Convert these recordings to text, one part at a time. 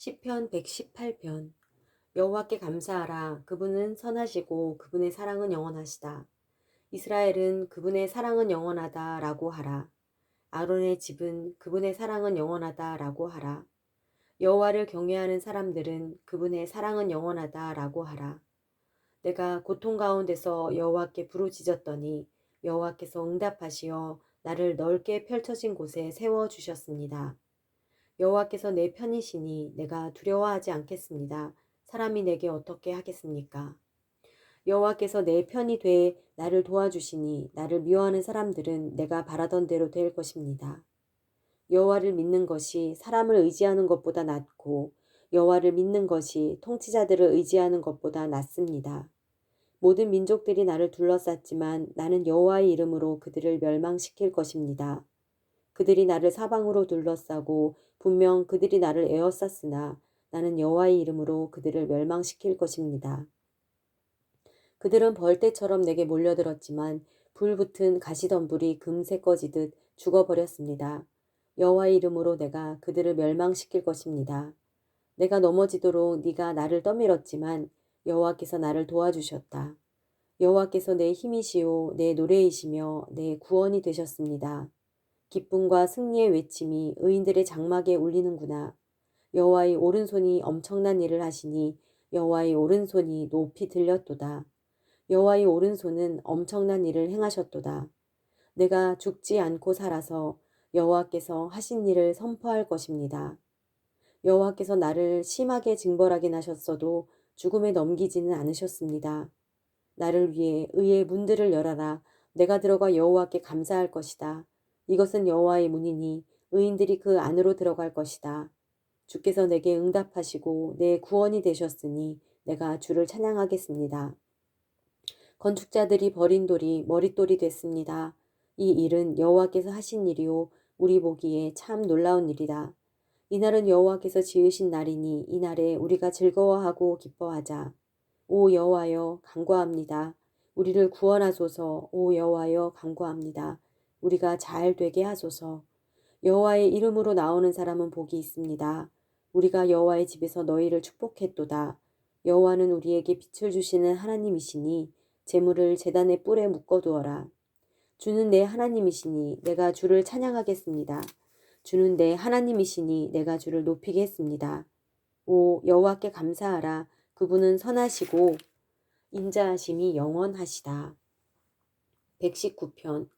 시편 118편. 여호와께 감사하라. 그분은 선하시고 그분의 사랑은 영원하시다. 이스라엘은 그분의 사랑은 영원하다라고 하라. 아론의 집은 그분의 사랑은 영원하다라고 하라. 여호와를 경외하는 사람들은 그분의 사랑은 영원하다라고 하라. 내가 고통 가운데서 여호와께 부르짖었더니 여호와께서 응답하시어 나를 넓게 펼쳐진 곳에 세워 주셨습니다. 여호와께서 내 편이시니 내가 두려워하지 않겠습니다. 사람이 내게 어떻게 하겠습니까? 여호와께서 내 편이 돼 나를 도와주시니 나를 미워하는 사람들은 내가 바라던 대로 될 것입니다. 여호와를 믿는 것이 사람을 의지하는 것보다 낫고 여호와를 믿는 것이 통치자들을 의지하는 것보다 낫습니다. 모든 민족들이 나를 둘러쌌지만 나는 여호와의 이름으로 그들을 멸망시킬 것입니다. 그들이 나를 사방으로 둘러싸고 분명 그들이 나를 에워쌌으나 나는 여호와의 이름으로 그들을 멸망시킬 것입니다. 그들은 벌떼처럼 내게 몰려들었지만 불붙은 가시덤불이 금세 꺼지듯 죽어버렸습니다. 여호와의 이름으로 내가 그들을 멸망시킬 것입니다. 내가 넘어지도록 네가 나를 떠밀었지만 여호와께서 나를 도와주셨다. 여호와께서 내 힘이시요 내 노래이시며 내 구원이 되셨습니다. 기쁨과 승리의 외침이 의인들의 장막에 울리는구나. 여호와의 오른손이 엄청난 일을 하시니 여호와의 오른손이 높이 들렸도다. 여호와의 오른손은 엄청난 일을 행하셨도다. 내가 죽지 않고 살아서 여호와께서 하신 일을 선포할 것입니다. 여호와께서 나를 심하게 징벌하긴 하셨어도 죽음에 넘기지는 않으셨습니다. 나를 위해 의의 문들을 열어라. 내가 들어가 여호와께 감사할 것이다. 이것은 여호와의 문이니 의인들이 그 안으로 들어갈 것이다. 주께서 내게 응답하시고 내 구원이 되셨으니 내가 주를 찬양하겠습니다. 건축자들이 버린 돌이 머릿돌이 됐습니다. 이 일은 여호와께서 하신 일이요 우리 보기에 참 놀라운 일이다. 이날은 여호와께서 지으신 날이니 이날에 우리가 즐거워하고 기뻐하자. 오 여호와여 간구합니다. 우리를 구원하소서. 오 여호와여 간구합니다. 우리가 잘 되게 하소서. 여호와의 이름으로 나오는 사람은 복이 있습니다. 우리가 여호와의 집에서 너희를 축복했도다. 여호와는 우리에게 빛을 주시는 하나님이시니 재물을 제단의 뿔에 묶어두어라. 주는 내 하나님이시니 내가 주를 찬양하겠습니다. 주는 내 하나님이시니 내가 주를 높이겠습니다. 오 여호와께 감사하라. 그분은 선하시고 인자하심이 영원하시다. 119편.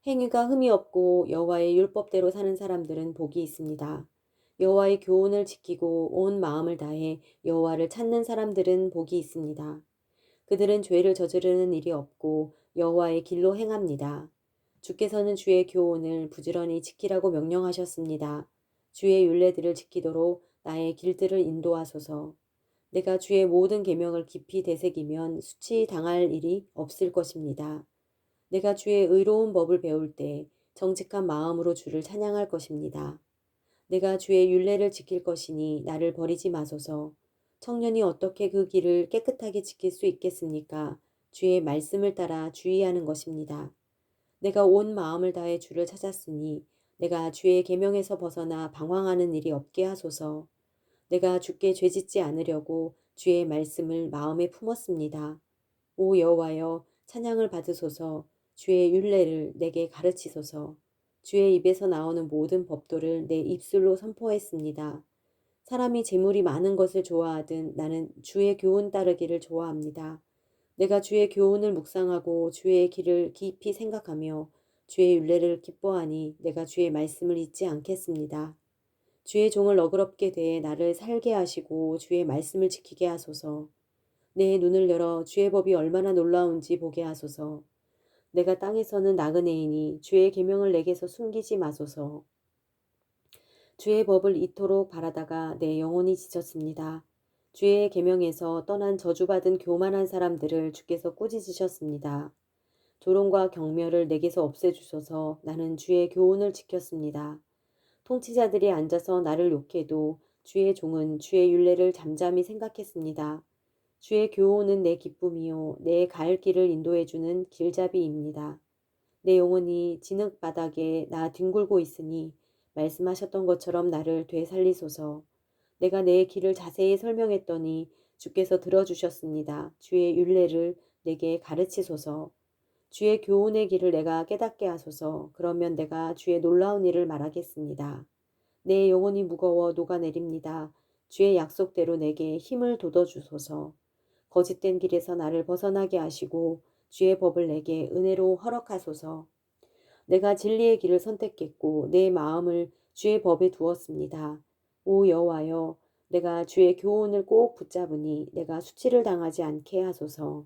행위가 흠이 없고 여호와의 율법대로 사는 사람들은 복이 있습니다. 여호와의 교훈을 지키고 온 마음을 다해 여호와를 찾는 사람들은 복이 있습니다. 그들은 죄를 저지르는 일이 없고 여호와의 길로 행합니다. 주께서는 주의 교훈을 부지런히 지키라고 명령하셨습니다. 주의 율례들을 지키도록 나의 길들을 인도하소서. 내가 주의 모든 계명을 깊이 되새기면 수치당할 일이 없을 것입니다. 내가 주의 의로운 법을 배울 때 정직한 마음으로 주를 찬양할 것입니다. 내가 주의 율례를 지킬 것이니 나를 버리지 마소서. 청년이 어떻게 그 길을 깨끗하게 지킬 수 있겠습니까? 주의 말씀을 따라 주의하는 것입니다. 내가 온 마음을 다해 주를 찾았으니 내가 주의 계명에서 벗어나 방황하는 일이 없게 하소서. 내가 주께 죄짓지 않으려고 주의 말씀을 마음에 품었습니다. 오 여호와여 찬양을 받으소서. 주의 율례를 내게 가르치소서. 주의 입에서 나오는 모든 법도를 내 입술로 선포했습니다. 사람이 재물이 많은 것을 좋아하든 나는 주의 교훈 따르기를 좋아합니다. 내가 주의 교훈을 묵상하고 주의 길을 깊이 생각하며 주의 율례를 기뻐하니 내가 주의 말씀을 잊지 않겠습니다. 주의 종을 너그럽게 대해 나를 살게 하시고 주의 말씀을 지키게 하소서. 내 눈을 열어 주의 법이 얼마나 놀라운지 보게 하소서. 내가 땅에서는 나그네이니 주의 계명을 내게서 숨기지 마소서. 주의 법을 이토록 바라다가 내 영혼이 지쳤습니다. 주의 계명에서 떠난 저주받은 교만한 사람들을 주께서 꾸짖으셨습니다. 조롱과 경멸을 내게서 없애주소서. 나는 주의 교훈을 지켰습니다. 통치자들이 앉아서 나를 욕해도 주의 종은 주의 율례를 잠잠히 생각했습니다. 주의 교훈은 내 기쁨이요 내 갈 길을 인도해주는 길잡이입니다. 내 영혼이 진흙 바닥에 나 뒹굴고 있으니 말씀하셨던 것처럼 나를 되살리소서. 내가 내 길을 자세히 설명했더니 주께서 들어주셨습니다. 주의 율례를 내게 가르치소서. 주의 교훈의 길을 내가 깨닫게 하소서. 그러면 내가 주의 놀라운 일을 말하겠습니다. 내 영혼이 무거워 녹아내립니다. 주의 약속대로 내게 힘을 돋워주소서. 거짓된 길에서 나를 벗어나게 하시고 주의 법을 내게 은혜로 허락하소서. 내가 진리의 길을 선택했고 내 마음을 주의 법에 두었습니다. 오 여호와여, 내가 주의 교훈을 꼭 붙잡으니 내가 수치를 당하지 않게 하소서.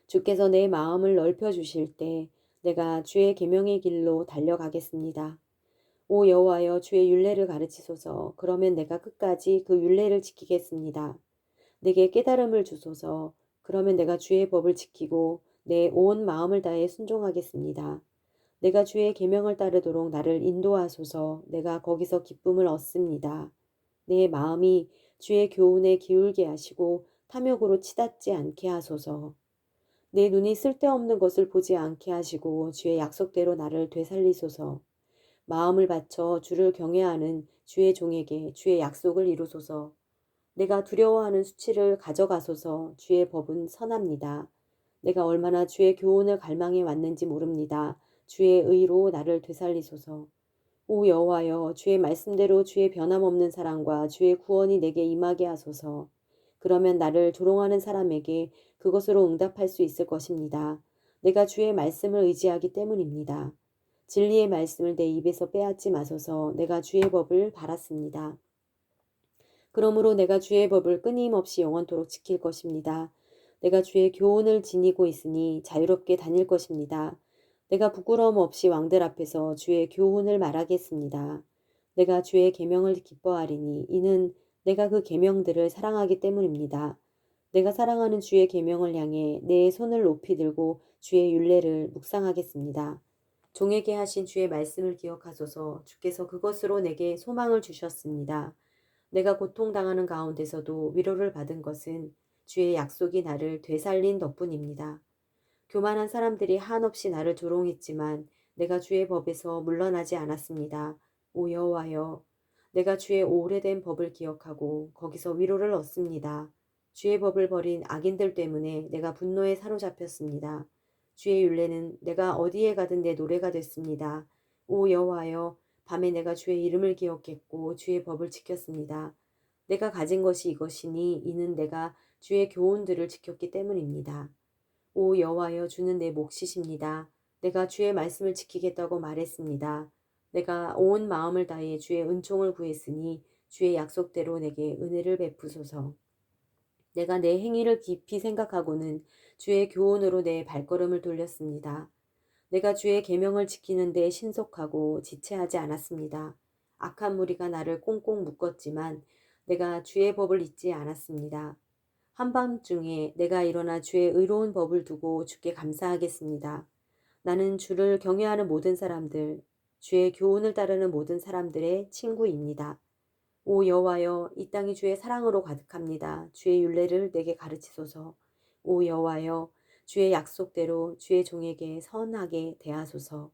주께서 내 마음을 넓혀 주실 때 내가 주의 계명의 길로 달려가겠습니다. 오 여호와여, 주의 율례를 가르치소서. 그러면 내가 끝까지 그 율례를 지키겠습니다. 내게 깨달음을 주소서. 그러면 내가 주의 법을 지키고 내 온 마음을 다해 순종하겠습니다. 내가 주의 계명을 따르도록 나를 인도하소서. 내가 거기서 기쁨을 얻습니다. 내 마음이 주의 교훈에 기울게 하시고 탐욕으로 치닫지 않게 하소서. 내 눈이 쓸데없는 것을 보지 않게 하시고 주의 약속대로 나를 되살리소서. 마음을 바쳐 주를 경외하는 주의 종에게 주의 약속을 이루소서. 내가 두려워하는 수치를 가져가소서. 주의 법은 선합니다. 내가 얼마나 주의 교훈을 갈망해 왔는지 모릅니다. 주의 의로 나를 되살리소서. 오 여호와여, 주의 말씀대로 주의 변함없는 사랑과 주의 구원이 내게 임하게 하소서. 그러면 나를 조롱하는 사람에게 그것으로 응답할 수 있을 것입니다. 내가 주의 말씀을 의지하기 때문입니다. 진리의 말씀을 내 입에서 빼앗지 마소서. 내가 주의 법을 바랐습니다. 그러므로 내가 주의 법을 끊임없이 영원토록 지킬 것입니다. 내가 주의 교훈을 지니고 있으니 자유롭게 다닐 것입니다. 내가 부끄러움 없이 왕들 앞에서 주의 교훈을 말하겠습니다. 내가 주의 계명을 기뻐하리니 이는 내가 그 계명들을 사랑하기 때문입니다. 내가 사랑하는 주의 계명을 향해 내 손을 높이 들고 주의 율례를 묵상하겠습니다. 종에게 하신 주의 말씀을 기억하소서. 주께서 그것으로 내게 소망을 주셨습니다. 내가 고통당하는 가운데서도 위로를 받은 것은 주의 약속이 나를 되살린 덕분입니다. 교만한 사람들이 한없이 나를 조롱했지만 내가 주의 법에서 물러나지 않았습니다. 오 여호와여, 내가 주의 오래된 법을 기억하고 거기서 위로를 얻습니다. 주의 법을 버린 악인들 때문에 내가 분노에 사로잡혔습니다. 주의 율례는 내가 어디에 가든 내 노래가 됐습니다. 오 여호와여, 밤에 내가 주의 이름을 기억했고 주의 법을 지켰습니다. 내가 가진 것이 이것이니 이는 내가 주의 교훈들을 지켰기 때문입니다. 오 여호와여, 주는 내 몫이십니다. 내가 주의 말씀을 지키겠다고 말했습니다. 내가 온 마음을 다해 주의 은총을 구했으니 주의 약속대로 내게 은혜를 베푸소서. 내가 내 행위를 깊이 생각하고는 주의 교훈으로 내 발걸음을 돌렸습니다. 내가 주의 계명을 지키는 데 신속하고 지체하지 않았습니다. 악한 무리가 나를 꽁꽁 묶었지만 내가 주의 법을 잊지 않았습니다. 한밤중에 내가 일어나 주의 의로운 법을 두고 주께 감사하겠습니다. 나는 주를 경외하는 모든 사람들, 주의 교훈을 따르는 모든 사람들의 친구입니다. 오 여호와여, 이 땅이 주의 사랑으로 가득합니다. 주의 율례를 내게 가르치소서. 오 여호와여, 주의 약속대로 주의 종에게 선하게 대하소서.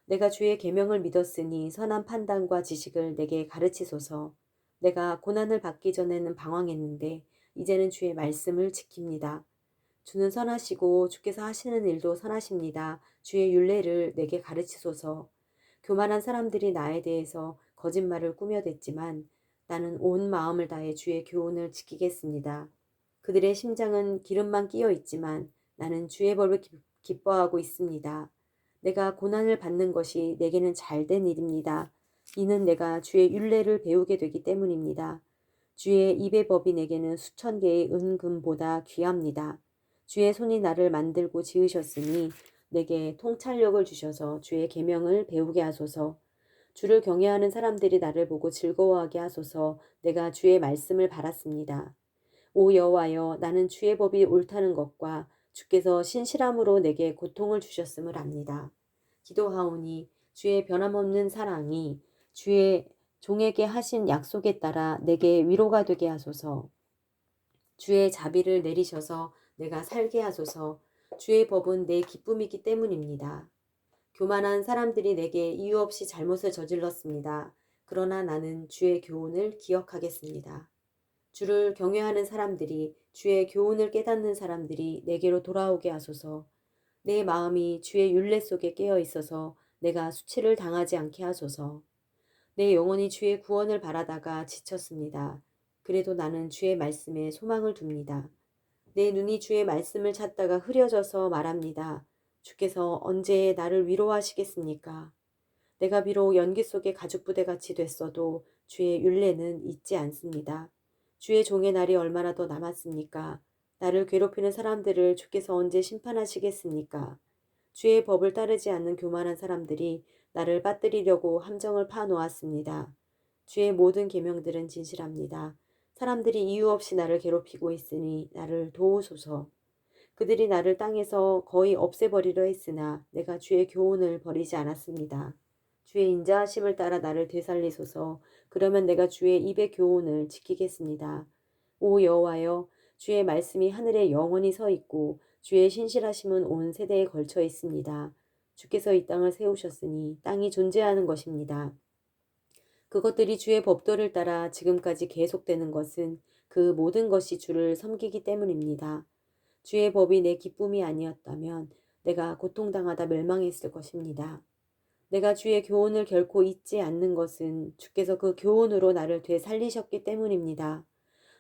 내가 주의 계명을 믿었으니 선한 판단과 지식을 내게 가르치소서. 내가 고난을 받기 전에는 방황했는데 이제는 주의 말씀을 지킵니다. 주는 선하시고 주께서 하시는 일도 선하십니다. 주의 율례를 내게 가르치소서. 교만한 사람들이 나에 대해서 거짓말을 꾸며댔지만 나는 온 마음을 다해 주의 교훈을 지키겠습니다. 그들의 심장은 기름만 끼어 있지만 나는 주의 법을 기뻐하고 있습니다. 내가 고난을 받는 것이 내게는 잘된 일입니다. 이는 내가 주의 율례를 배우게 되기 때문입니다. 주의 입의 법이 내게는 수천 개의 은금보다 귀합니다. 주의 손이 나를 만들고 지으셨으니 내게 통찰력을 주셔서 주의 계명을 배우게 하소서. 주를 경외하는 사람들이 나를 보고 즐거워하게 하소서. 내가 주의 말씀을 바랐습니다. 오 여호와여, 나는 주의 법이 옳다는 것과 주께서 신실함으로 내게 고통을 주셨음을 압니다. 기도하오니 주의 변함없는 사랑이 주의 종에게 하신 약속에 따라 내게 위로가 되게 하소서. 주의 자비를 내리셔서 내가 살게 하소서. 주의 법은 내 기쁨이기 때문입니다. 교만한 사람들이 내게 이유 없이 잘못을 저질렀습니다. 그러나 나는 주의 교훈을 기억하겠습니다. 주를 경외하는 사람들이, 주의 교훈을 깨닫는 사람들이 내게로 돌아오게 하소서. 내 마음이 주의 율례 속에 깨어 있어서 내가 수치를 당하지 않게 하소서. 내 영혼이 주의 구원을 바라다가 지쳤습니다. 그래도 나는 주의 말씀에 소망을 둡니다. 내 눈이 주의 말씀을 찾다가 흐려져서 말합니다. 주께서 언제 나를 위로하시겠습니까? 내가 비록 연기 속의 가죽부대같이 됐어도 주의 율례는 잊지 않습니다. 주의 종의 날이 얼마나 더 남았습니까? 나를 괴롭히는 사람들을 주께서 언제 심판하시겠습니까? 주의 법을 따르지 않는 교만한 사람들이 나를 빠뜨리려고 함정을 파놓았습니다. 주의 모든 계명들은 진실합니다. 사람들이 이유 없이 나를 괴롭히고 있으니 나를 도우소서. 그들이 나를 땅에서 거의 없애버리려 했으나 내가 주의 교훈을 버리지 않았습니다. 주의 인자하심을 따라 나를 되살리소서. 그러면 내가 주의 입의 교훈을 지키겠습니다. 오 여호와여, 주의 말씀이 하늘에 영원히 서 있고 주의 신실하심은 온 세대에 걸쳐 있습니다. 주께서 이 땅을 세우셨으니 땅이 존재하는 것입니다. 그것들이 주의 법도를 따라 지금까지 계속되는 것은 그 모든 것이 주를 섬기기 때문입니다. 주의 법이 내 기쁨이 아니었다면 내가 고통당하다 멸망했을 것입니다. 내가 주의 교훈을 결코 잊지 않는 것은 주께서 그 교훈으로 나를 되살리셨기 때문입니다.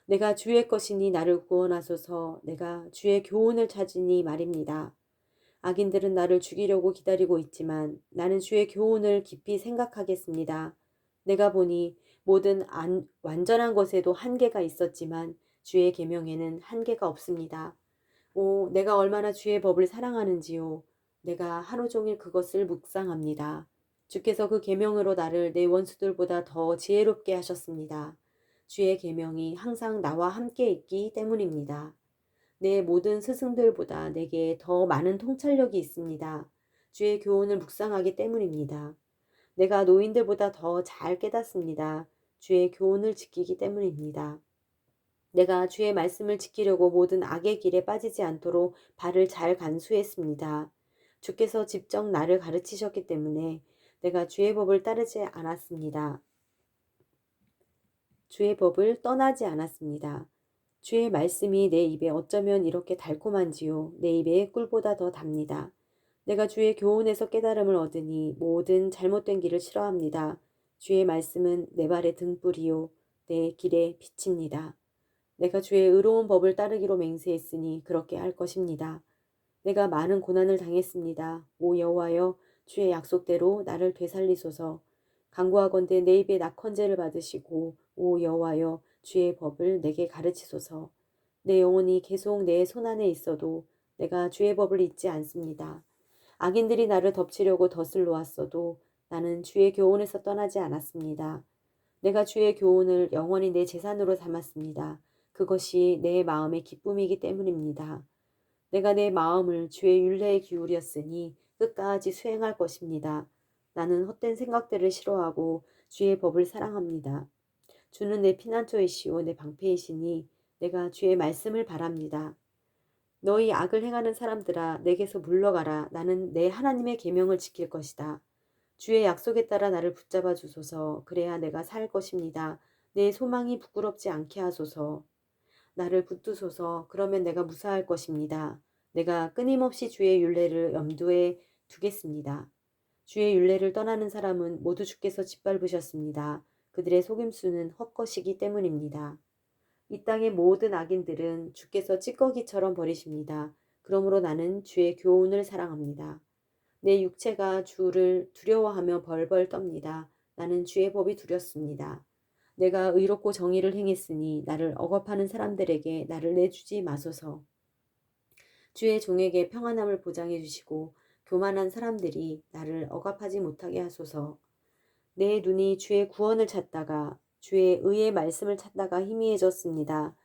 내가 주의 것이니 나를 구원하소서. 내가 주의 교훈을 찾으니 말입니다. 악인들은 나를 죽이려고 기다리고 있지만 나는 주의 교훈을 깊이 생각하겠습니다. 내가 보니 모든 완전한 것에도 한계가 있었지만 주의 계명에는 한계가 없습니다. 오, 내가 얼마나 주의 법을 사랑하는지요. 내가 하루 종일 그것을 묵상합니다. 주께서 그 계명으로 나를 내 원수들보다 더 지혜롭게 하셨습니다. 주의 계명이 항상 나와 함께 있기 때문입니다. 내 모든 스승들보다 내게 더 많은 통찰력이 있습니다. 주의 교훈을 묵상하기 때문입니다. 내가 노인들보다 더 잘 깨닫습니다. 주의 교훈을 지키기 때문입니다. 내가 주의 말씀을 지키려고 모든 악의 길에 빠지지 않도록 발을 잘 간수했습니다. 주께서 직접 나를 가르치셨기 때문에 내가 주의 법을 따르지 않았습니다. 주의 법을 떠나지 않았습니다. 주의 말씀이 내 입에 어쩌면 이렇게 달콤한지요. 내 입에 꿀보다 더 답니다. 내가 주의 교훈에서 깨달음을 얻으니 모든 잘못된 길을 싫어합니다. 주의 말씀은 내 발의 등불이요 내 길의 빛입니다. 내가 주의 의로운 법을 따르기로 맹세했으니 그렇게 할 것입니다. 내가 많은 고난을 당했습니다. 오 여호와여, 주의 약속대로 나를 되살리소서. 간구하건대 내 입에 낙헌제를 받으시고 오 여호와여, 주의 법을 내게 가르치소서. 내 영혼이 계속 내 손안에 있어도 내가 주의 법을 잊지 않습니다. 악인들이 나를 덮치려고 덫을 놓았어도 나는 주의 교훈에서 떠나지 않았습니다. 내가 주의 교훈을 영원히 내 재산으로 삼았습니다. 그것이 내 마음의 기쁨이기 때문입니다. 내가 내 마음을 주의 율례에 기울였으니 끝까지 수행할 것입니다. 나는 헛된 생각들을 싫어하고 주의 법을 사랑합니다. 주는 내 피난처이시오 내 방패이시니 내가 주의 말씀을 바랍니다. 너희 악을 행하는 사람들아 내게서 물러가라. 나는 내 하나님의 계명을 지킬 것이다. 주의 약속에 따라 나를 붙잡아 주소서. 그래야 내가 살 것입니다. 내 소망이 부끄럽지 않게 하소서. 나를 붙드소서. 그러면 내가 무사할 것입니다. 내가 끊임없이 주의 율례를 염두에 두겠습니다. 주의 율례를 떠나는 사람은 모두 주께서 짓밟으셨습니다. 그들의 속임수는 헛것이기 때문입니다. 이 땅의 모든 악인들은 주께서 찌꺼기처럼 버리십니다. 그러므로 나는 주의 교훈을 사랑합니다. 내 육체가 주를 두려워하며 벌벌 떱니다. 나는 주의 법이 두렵습니다. 내가 의롭고 정의를 행했으니 나를 억압하는 사람들에게 나를 내주지 마소서. 주의 종에게 평안함을 보장해 주시고 교만한 사람들이 나를 억압하지 못하게 하소서. 내 눈이 주의 구원을 찾다가 주의 의의 말씀을 찾다가 희미해졌습니다.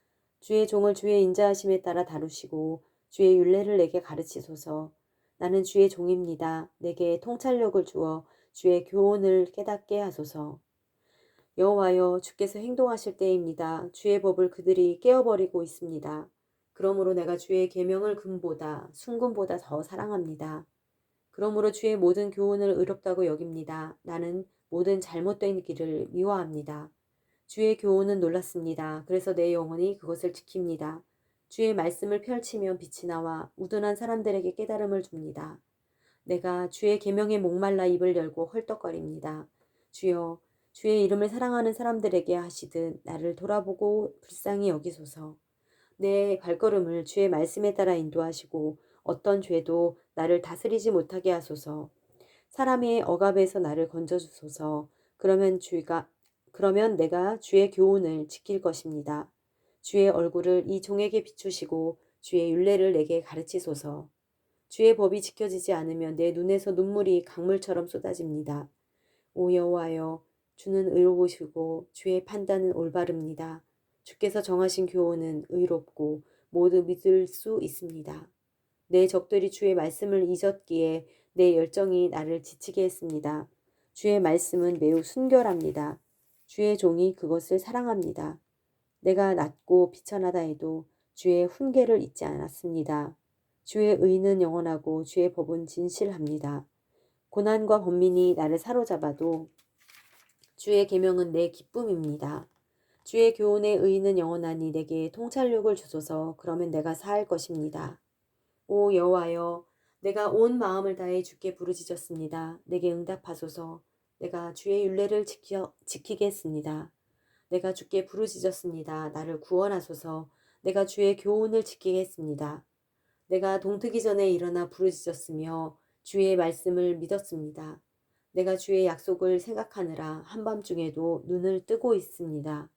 주의 종을 주의 인자하심에 따라 다루시고 주의 율례를 내게 가르치소서. 나는 주의 종입니다. 내게 통찰력을 주어 주의 교훈을 깨닫게 하소서. 여호와여, 주께서 행동하실 때입니다. 주의 법을 그들이 깨어버리고 있습니다. 그러므로 내가 주의 계명을 금보다 순금보다 더 사랑합니다. 그러므로 주의 모든 교훈을 의롭다고 여깁니다. 나는 모든 잘못된 길을 미워합니다. 주의 교훈은 놀랍습니다. 그래서 내 영혼이 그것을 지킵니다. 주의 말씀을 펼치면 빛이 나와 우둔한 사람들에게 깨달음을 줍니다. 내가 주의 계명에 목말라 입을 열고 헐떡거립니다. 주여, 주의 이름을 사랑하는 사람들에게 하시듯 나를 돌아보고 불쌍히 여기소서. 내 발걸음을 주의 말씀에 따라 인도하시고 어떤 죄도 나를 다스리지 못하게 하소서. 사람의 억압에서 나를 건져주소서. 그러면 내가 주의 교훈을 지킬 것입니다. 주의 얼굴을 이 종에게 비추시고 주의 율례를 내게 가르치소서. 주의 법이 지켜지지 않으면 내 눈에서 눈물이 강물처럼 쏟아집니다. 오 여호와여, 주는 의로우시고 주의 판단은 올바릅니다. 주께서 정하신 교훈은 의롭고 모두 믿을 수 있습니다. 내 적들이 주의 말씀을 잊었기에 내 열정이 나를 지치게 했습니다. 주의 말씀은 매우 순결합니다. 주의 종이 그것을 사랑합니다. 내가 낮고 비천하다 해도 주의 훈계를 잊지 않았습니다. 주의 의는 영원하고 주의 법은 진실합니다. 고난과 번민이 나를 사로잡아도 주의 계명은 내 기쁨입니다. 주의 교훈의 의는 영원하니 내게 통찰력을 주소서. 그러면 내가 사할 것입니다. 오 여호와여, 내가 온 마음을 다해 주께 부르짖었습니다. 내게 응답하소서. 내가 주의 율례를 지키겠습니다. 내가 주께 부르짖었습니다. 나를 구원하소서. 내가 주의 교훈을 지키겠습니다. 내가 동트기 전에 일어나 부르짖었으며 주의 말씀을 믿었습니다. 내가 주의 약속을 생각하느라 한밤중에도 눈을 뜨고 있습니다.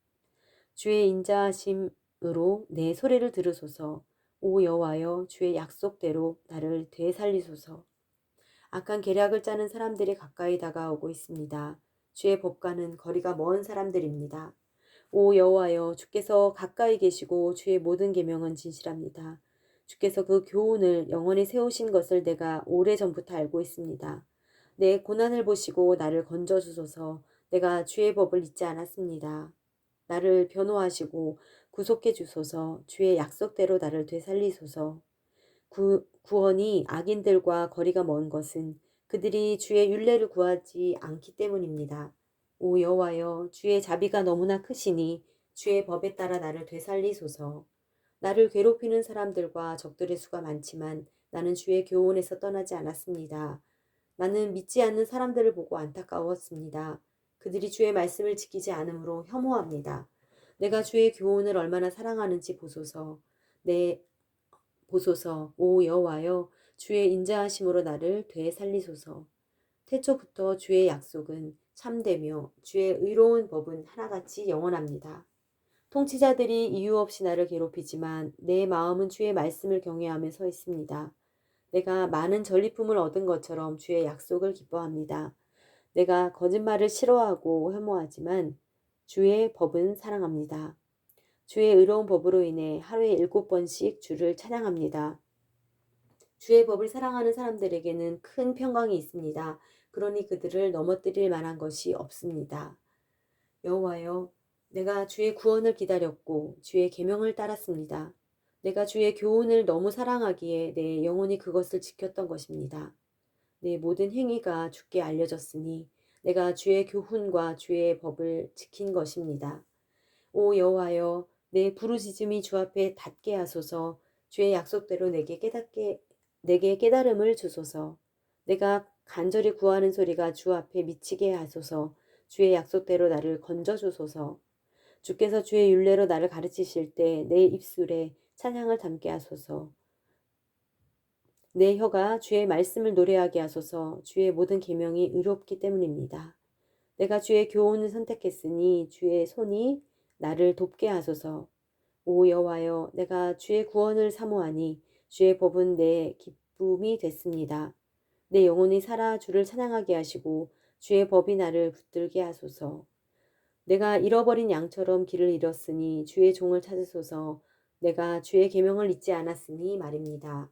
주의 인자하심으로 내 소리를 들으소서. 오 여호와여, 주의 약속대로 나를 되살리소서. 악한 계략을 짜는 사람들이 가까이 다가오고 있습니다. 주의 법과는 거리가 먼 사람들입니다. 오 여호와여, 주께서 가까이 계시고 주의 모든 계명은 진실합니다. 주께서 그 교훈을 영원히 세우신 것을 내가 오래전부터 알고 있습니다. 내 고난을 보시고 나를 건져주소서. 내가 주의 법을 잊지 않았습니다. 나를 변호하시고 구속해 주소서. 주의 약속대로 나를 되살리소서. 구원이 악인들과 거리가 먼 것은 그들이 주의 율례를 구하지 않기 때문입니다. 오 여호와여, 주의 자비가 너무나 크시니 주의 법에 따라 나를 되살리소서. 나를 괴롭히는 사람들과 적들의 수가 많지만 나는 주의 교훈에서 떠나지 않았습니다. 나는 믿지 않는 사람들을 보고 안타까웠습니다. 그들이 주의 말씀을 지키지 않으므로 혐오합니다. 내가 주의 교훈을 얼마나 사랑하는지 보소서. 보소서. 오 여호와여, 주의 인자하심으로 나를 되살리소서. 태초부터 주의 약속은 참되며 주의 의로운 법은 하나같이 영원합니다. 통치자들이 이유 없이 나를 괴롭히지만 내 마음은 주의 말씀을 경외하며 서 있습니다. 내가 많은 전리품을 얻은 것처럼 주의 약속을 기뻐합니다. 내가 거짓말을 싫어하고 혐오하지만 주의 법은 사랑합니다. 주의 의로운 법으로 인해 하루에 7번씩 주를 찬양합니다. 주의 법을 사랑하는 사람들에게는 큰 평강이 있습니다. 그러니 그들을 넘어뜨릴 만한 것이 없습니다. 여호와여, 내가 주의 구원을 기다렸고 주의 계명을 따랐습니다. 내가 주의 교훈을 너무 사랑하기에 내 영혼이 그것을 지켰던 것입니다. 내 모든 행위가 주께 알려졌으니 내가 주의 교훈과 주의 법을 지킨 것입니다. 오 여호와여, 내 부르짖음이 주 앞에 닿게 하소서. 주의 약속대로 내게 깨달음을 주소서. 내가 간절히 구하는 소리가 주 앞에 미치게 하소서. 주의 약속대로 나를 건져 주소서. 주께서 주의 율례로 나를 가르치실 때 내 입술에 찬양을 담게 하소서. 내 혀가 주의 말씀을 노래하게 하소서. 주의 모든 계명이 의롭기 때문입니다. 내가 주의 교훈을 선택했으니 주의 손이 나를 돕게 하소서. 오 여호와여, 내가 주의 구원을 사모하니 주의 법은 내 기쁨이 됐습니다. 내 영혼이 살아 주를 찬양하게 하시고 주의 법이 나를 붙들게 하소서. 내가 잃어버린 양처럼 길을 잃었으니 주의 종을 찾으소서. 내가 주의 계명을 잊지 않았으니 말입니다.